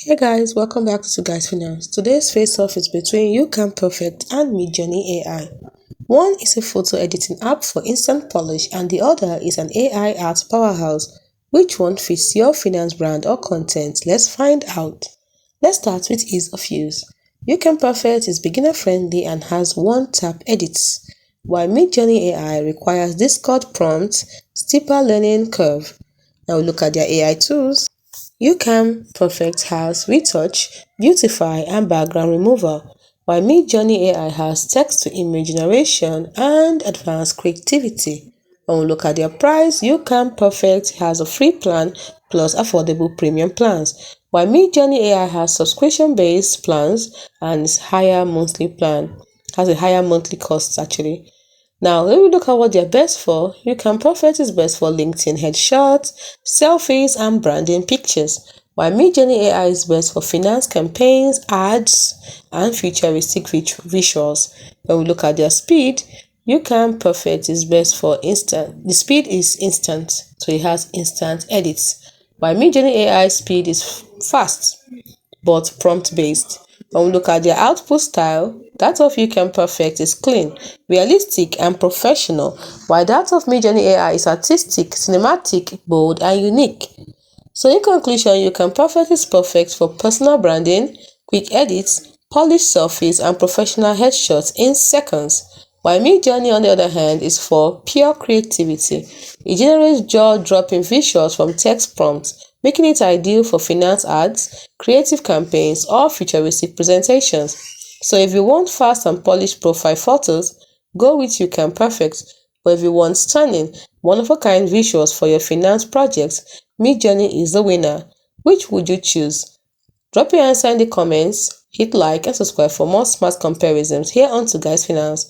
Hey guys, welcome back to Twoguysfinance. Today's face-off is between Youcam Perfect and Midjourney AI. One is a photo editing app for instant polish and the other is an AI art powerhouse. Which one fits your finance brand or content? Let's find out. Let's start with ease of use. Youcam Perfect is beginner-friendly and has one-tap edits, while Midjourney AI requires Discord prompts, steeper learning curve. Now look at their AI tools. Youcam Perfect has Retouch, Beautify and Background Remover, while Midjourney AI has text-to-image generation and advanced creativity. When we look at their price, Youcam Perfect has a free plan plus affordable premium plans, while Midjourney AI has subscription-based plans and has a higher monthly cost actually. Now, when we look at what they're best for, Youcam Perfect is best for LinkedIn headshots, selfies, and branding pictures, while Midjourney AI is best for finance campaigns, ads, and futuristic visuals. When we look at their speed, Youcam Perfect is best for instant. The speed is instant, so it has instant edits, while Midjourney AI speed is fast but prompt-based. When we look at their output style, that of Youcam Perfect is clean, realistic, and professional, while that of Midjourney AI is artistic, cinematic, bold, and unique. So in conclusion, Youcam Perfect is perfect for personal branding, quick edits, polished selfies, and professional headshots in seconds, while Midjourney, on the other hand, is for pure creativity. It generates jaw-dropping visuals from text prompts, making it ideal for finance ads, creative campaigns, or futuristic presentations. So if you want fast and polished profile photos, go with Youcam Perfect. But if you want stunning, one-of-a-kind visuals for your finance projects, Midjourney is the winner. Which would you choose? Drop your answer in the comments, hit like and subscribe for more smart comparisons here on Twoguysfinance.